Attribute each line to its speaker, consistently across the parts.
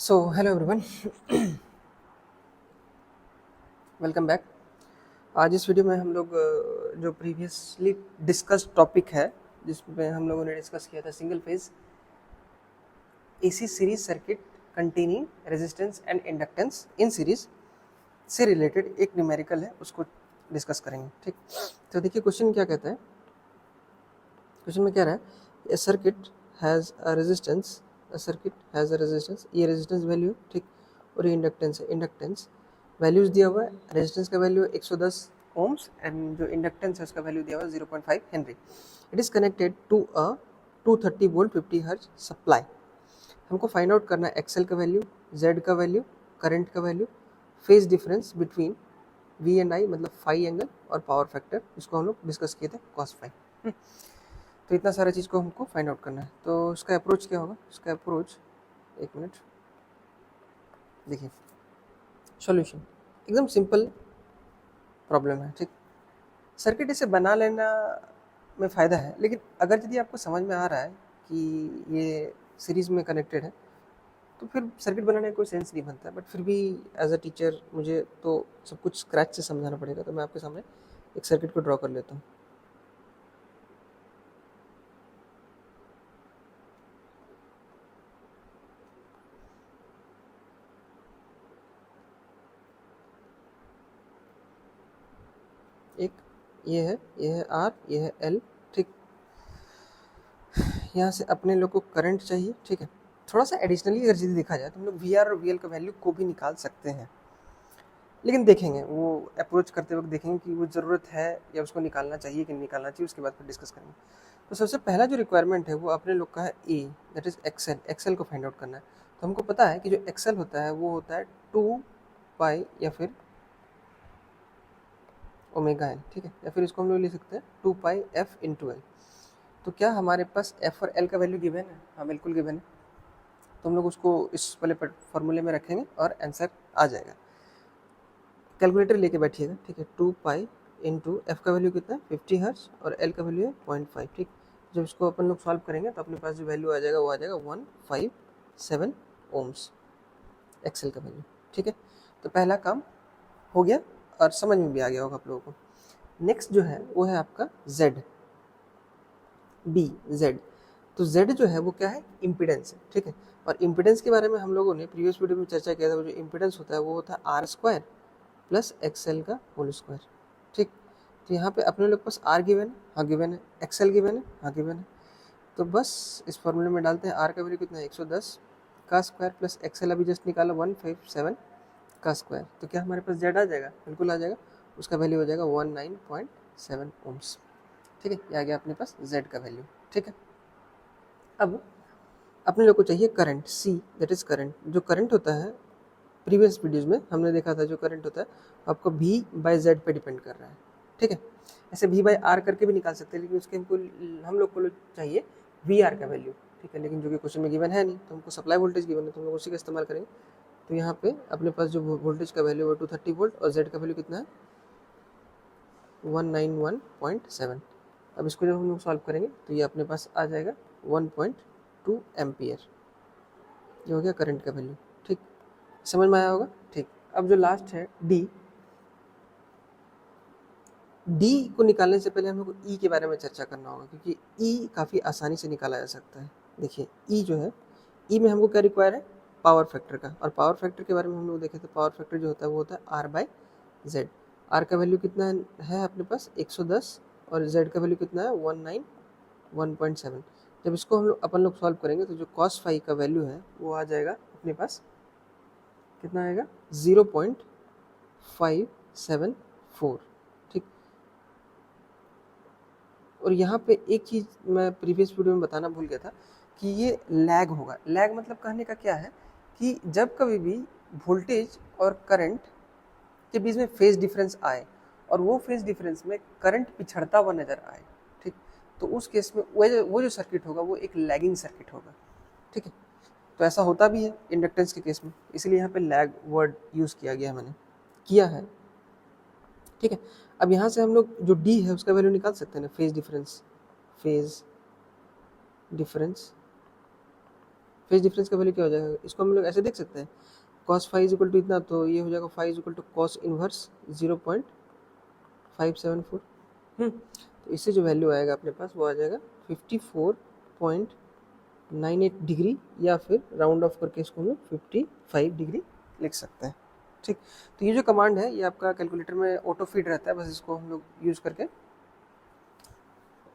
Speaker 1: So hello everyone, welcome back. आज इस video में हम लोग जो प्रीवियसली डिस्कस टॉपिक है जिसमें हम लोगों ने डिस्कस किया था single phase AC series circuit containing resistance and inductance in series से रिलेटेड एक न्यूमेरिकल है, उसको डिस्कस करेंगे। ठीक, तो देखिए क्वेश्चन क्या कहता है। क्वेश्चन में क्या रहा है, ए सर्किट हैज़ अ रेजिस्टेंस, ये रेजिस्टेंस वैल्यू, ठीक, और ये इंडक्टेंस है। इंडक्टेंस वैल्यूज दिया हुआ है, रेजिस्टेंस का वैल्यू 110 ओम्स एंड जो इंडक्टेंस है उसका वैल्यू दिया हुआ है 0.5 henry. It is connected to a 230 volt 50 hertz supply. हमको फाइंड आउट करना है एक्सएल का वैल्यू, जेड का वैल्यू, करंट का value, phase difference between V and I मतलब फाई एंगल और पावर फैक्टर, जिसको हम लोग डिस्कस किए थे कॉस फाई। तो इतना सारा चीज़ को हमको फाइंड आउट करना है। तो उसका अप्रोच क्या होगा, उसका अप्रोच, एक मिनट देखिए, सॉल्यूशन एकदम सिंपल प्रॉब्लम है। ठीक, सर्किट इसे बना लेना में फ़ायदा है, लेकिन अगर यदि आपको समझ में आ रहा है कि ये सीरीज़ में कनेक्टेड है तो फिर सर्किट बनाने का कोई सेंस नहीं बनता। बट फिर भी एज अ टीचर मुझे तो सब कुछ स्क्रैच से समझाना पड़ेगा, तो मैं आपके सामने एक सर्किट को ड्रॉ कर लेता हूँ। एक ये है आर, ये है एल। ठीक, यहाँ से अपने लोग को करंट चाहिए। ठीक है, थोड़ा सा एडिशनली अगर चीज़ देखा जाए तो हम लोग वी आर और वी एल का वैल्यू को भी निकाल सकते हैं, लेकिन देखेंगे वो अप्रोच करते वक्त देखेंगे कि वो ज़रूरत है या उसको निकालना चाहिए कि नहीं निकालना चाहिए, उसके बाद फिर डिस्कस करेंगे। तो सबसे पहला जो रिक्वायरमेंट है वो अपने लोग का है ए, दैट इज एक्सएल। एक्सएल को फाइंड आउट करना है। तो हमको पता है कि जो एक्सएल होता है वो होता है 2 पाई या फिर ओमेगा एल। ठीक है, या फिर इसको हम लोग ले सकते हैं 2 पाई एफ इंटू एल। तो क्या हमारे पास एफ और एल का वैल्यू गिवन है? हाँ बिल्कुल गिवन है। तो हम लोग उसको इस वाले फॉर्मूले में रखेंगे और आंसर आ जाएगा। कैलकुलेटर लेके बैठिएगा। ठीक है, 2 पाई इंटू एफ का वैल्यू कितना है 50 हर्ट्ज और एल का वैल्यू है 0.5। ठीक, जब इसको अपन लोग सॉल्व करेंगे तो अपने पास जो वैल्यू आ जाएगा वो आ जाएगा 157 ओम्स, एक्सएल का वैल्यू। ठीक है, तो पहला काम हो गया और समझ में भी आ गया होगा आप लोगों को। नेक्स्ट जो है वो है आपका जेड, बी जेड। तो जेड जो है वो क्या है, इम्पिडेंस है। ठीक है, और इम्पिडेंस के बारे में हम लोगों ने प्रीवियस वीडियो में चर्चा किया था। वो जो इम्पिडेंस होता है वो होता है आर स्क्वायर प्लस एक्सएल का होल स्क्वायर। ठीक, तो यहाँ पे अपने लोग के पास आर गिवन है, हाँ गिवन है, एक्सएल गिवन है, हाँ गिवन है। तो बस इस फॉर्मूले में डालते हैं। आर का वैल्यू कितना है 110 का स्क्वायर प्लस एक्सएल अभी जस्ट निकाला 157 का स्क्वायर। तो क्या हमारे पास जेड आ जाएगा? बिल्कुल आ जाएगा। उसका वैल्यू हो जाएगा 19.7 ओम्स। ठीक है, ये आ गया अपने पास जेड का वैल्यू। ठीक है, अब अपने लोग को चाहिए current C, that is current. जो करंट होता है प्रीवियस वीडियोज़ में हमने देखा था, जो करंट होता है आपको V बाई जेड पे डिपेंड कर रहा है। ठीक है, ऐसे V बाई आर करके भी निकाल सकते हैं, लेकिन उसके हम लोग को चाहिए वी आर का वैल्यू। ठीक है, लेकिन जो कि क्वेश्चन में गिवन है नहीं, तो हमको सप्लाई वोल्टेज गिवन है, तो हम लोग उसी का इस्तेमाल करेंगे। तो यहाँ पे अपने पास जो वोल्टेज का वैल्यू है 230 वोल्ट और जेड का वैल्यू कितना है 191.7। अब इसको जब हम लोग सॉल्व करेंगे तो ये अपने पास आ जाएगा 1.2 एम्पियर। ये हो गया करंट का वैल्यू। ठीक, समझ में आया होगा। ठीक, अब जो लास्ट है डी, डी को निकालने से पहले हम लोग को ई के बारे में चर्चा करना होगा, क्योंकि ई काफ़ी आसानी से निकाला जा सकता है। देखिए ई जो है, ई में हमको क्या रिक्वायर है, पावर फैक्टर का। और पावर फैक्टर के बारे में हम लोग देखे थे, पावर फैक्टर जो होता है वो होता है आर बाई जेड। आर का वैल्यू कितना है अपने पास 110 और जेड का वैल्यू कितना है 191.7। जब इसको हम लोग अपन लोग सॉल्व करेंगे तो जो कॉस फाई का वैल्यू है वो आ जाएगा अपने पास, कितना आएगा 0.574। ठीक, और यहाँ पे एक चीज़ मैं प्रीवियस वीडियो में बताना भूल गया था कि ये लैग होगा। लैग मतलब कहने का क्या है कि जब कभी भी वोल्टेज और करंट के बीच में फेज डिफरेंस आए और वो फेज डिफरेंस में करंट पिछड़ता हुआ नजर आए, ठीक, तो उस केस में वो जो सर्किट होगा वो एक लैगिंग सर्किट होगा। ठीक है, तो ऐसा होता भी है इंडक्टेंस के केस में, इसलिए यहाँ पे लैग वर्ड यूज़ किया गया, मैंने किया है। ठीक है, अब यहाँ से हम लोग जो डी है उसका वैल्यू निकाल सकते हैं ना, फेज डिफरेंस फेज डिफरेंस का वैल्यू क्या हो जाएगा, इसको हम लोग ऐसे देख सकते हैं, cos phi is equal to इतना, तो ये हो जाएगा phi is equal to cos inverse 0.574। तो इससे जो वैल्यू आएगा अपने पास वो आ जाएगा 54.98 डिग्री, या फिर राउंड ऑफ करके इसको हम लोग 55 डिग्री लिख सकते हैं। ठीक, तो ये जो कमांड है ये आपका कैलकुलेटर में ऑटो फीड रहता है, बस इसको हम लोग यूज़ करके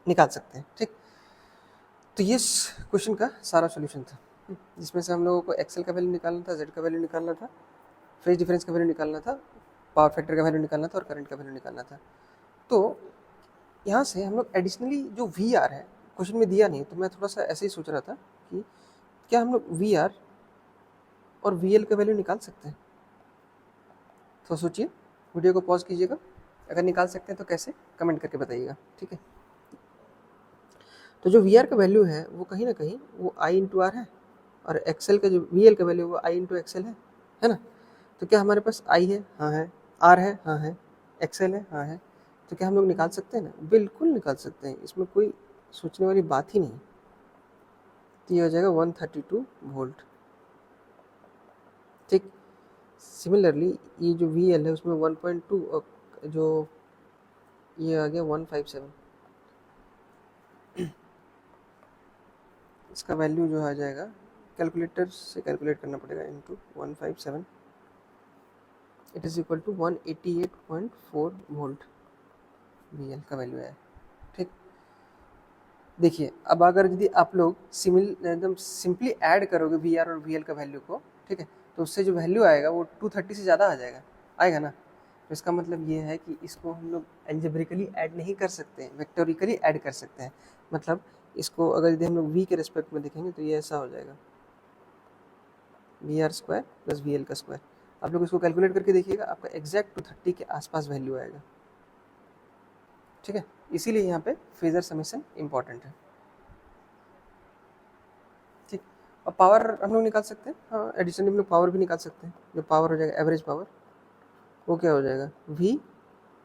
Speaker 1: निकाल सकते हैं। ठीक, तो ये क्वेश्चन का सारा सॉल्यूशन था, जिसमें से हम लोगों को एक्सेल का वैल्यू निकालना था, जेड का वैल्यू निकालना था, फेज डिफरेंस का वैल्यू निकालना था, पावर फैक्टर का वैल्यू निकालना था और करंट का वैल्यू निकालना था। तो यहाँ से हम लोग एडिशनली जो वी आर है, क्वेश्चन में दिया नहीं, तो मैं थोड़ा सा ऐसे ही सोच रहा था कि क्या हम लोग वी आर और वी एल का वैल्यू निकाल सकते हैं। तो सोचिए, वीडियो को पॉज कीजिएगा, अगर निकाल सकते हैं तो कैसे, कमेंट करके बताइएगा। ठीक है, तो जो वी आर का वैल्यू है वो कहीं ना कहीं वो आई इंटू आर है, और एक्सेल का जो वी एल का वैल्यू वो आई इंटू एक्सेल है ना। तो क्या हमारे पास आई है, हाँ है, आर है, हाँ है, एक्सेल है, हाँ है, तो क्या हम लोग निकाल सकते हैं ना, बिल्कुल निकाल सकते हैं, इसमें कोई सोचने वाली बात ही नहीं। तो ये हो जाएगा 132 वोल्ट। ठीक, सिमिलरली ये जो वी एल है उसमें 1.2 और जो ये आ गया 157, इसका वैल्यू जो आ जाएगा कैलकुलेटर से कैलकुलेट करना पड़ेगा, into 157, it is equal to 188.4 volt V L का वैल्यू है। ठीक, देखिए अब अगर यदि आप लोग एकदम सिंपली ऐड करोगे वी आर और वी एल का वैल्यू को, ठीक है, तो उससे जो वैल्यू आएगा वो 230 से ज़्यादा आ जाएगा, आएगा ना। तो इसका मतलब ये है कि इसको हम लोग एल्जेब्रिकली ऐड नहीं कर सकते हैं, वेक्टोरिकली ऐड कर सकते हैं। मतलब इसको अगर यदि हम लोग वी के रिस्पेक्ट में देखेंगे तो ये ऐसा हो जाएगा, V R square plus V L का स्क्वायर। आप लोग इसको कैलकुलेट करके देखिएगा, आपका एग्जैक्ट 230 के आसपास वैल्यू आएगा। ठीक है, इसीलिए यहाँ पे फेजर समेशन इम्पॉर्टेंट है। ठीक, और पावर हम लोग निकाल सकते हैं, हाँ एडिशनली हम लोग पावर भी निकाल सकते हैं। जो पावर हो जाएगा एवरेज पावर, वो क्या हो जाएगा, वी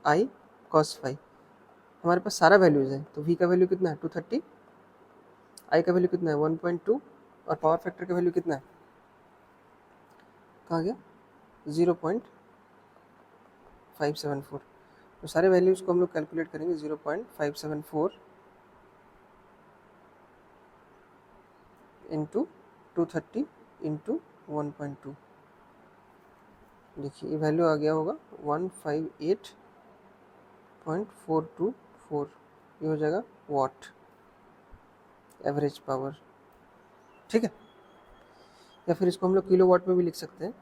Speaker 1: आई कॉस फाई। हमारे पास सारा वैल्यूज है, तो वी का वैल्यू कितना है 230, आई का वैल्यू कितना है 1.2, और पावर फैक्टर का वैल्यू कितना है, कहाँ गया, 0.574। तो सारे वैल्यूज को हम लोग कैलकुलेट करेंगे, 0.574 इंटू 230 इंटू 1.2, देखिए ये वैल्यू आ गया होगा 158.424, ये हो जाएगा वाट एवरेज पावर। ठीक है, या फिर इसको हम लोग किलो वाट में भी लिख सकते हैं।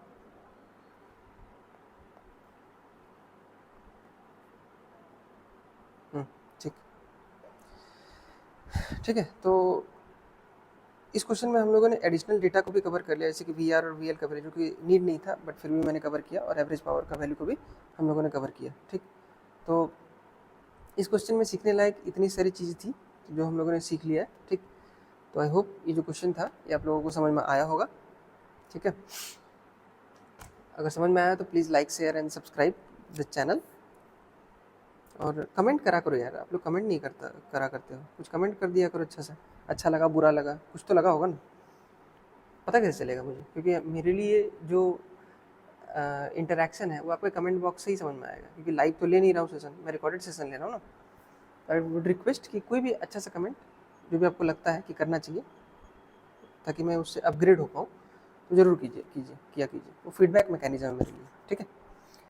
Speaker 1: ठीक, ठीक है, तो इस क्वेश्चन में हम लोगों ने एडिशनल डेटा को भी कवर कर लिया, जैसे कि वी आर और वी एल का वैल्यू, जो कि नीड नहीं था बट फिर भी मैंने कवर किया, और एवरेज पावर का वैल्यू को भी हम लोगों ने कवर किया। ठीक, तो इस क्वेश्चन में सीखने लायक इतनी सारी चीज़ें थी जो हम लोगों ने सीख लिया है। ठीक, तो आई होप ये जो क्वेश्चन था ये आप लोगों को समझ में आया होगा। ठीक है, अगर समझ में आया तो please like share and subscribe the channel, और कमेंट करा करो यार, आप लोग कमेंट नहीं करा करते हो, कुछ कमेंट कर दिया करो अच्छा सा, अच्छा लगा बुरा लगा कुछ तो लगा होगा ना, पता कैसे चलेगा मुझे, क्योंकि मेरे लिए जो इंटरेक्शन है वो आपके कमेंट बॉक्स से ही समझ में आएगा, क्योंकि लाइव तो ले नहीं रहा हूँ सेशन, मैं रिकॉर्डेड सेशन ले रहा हूँ ना। आई वुड रिक्वेस्ट कि कोई भी अच्छा सा कमेंट जो भी आपको लगता है कि करना चाहिए ताकि मैं उससे अपग्रेड हो पाऊँ, तो ज़रूर किया कीजिए, वो फीडबैक मैकेनिज्म है मेरे लिए। ठीक है।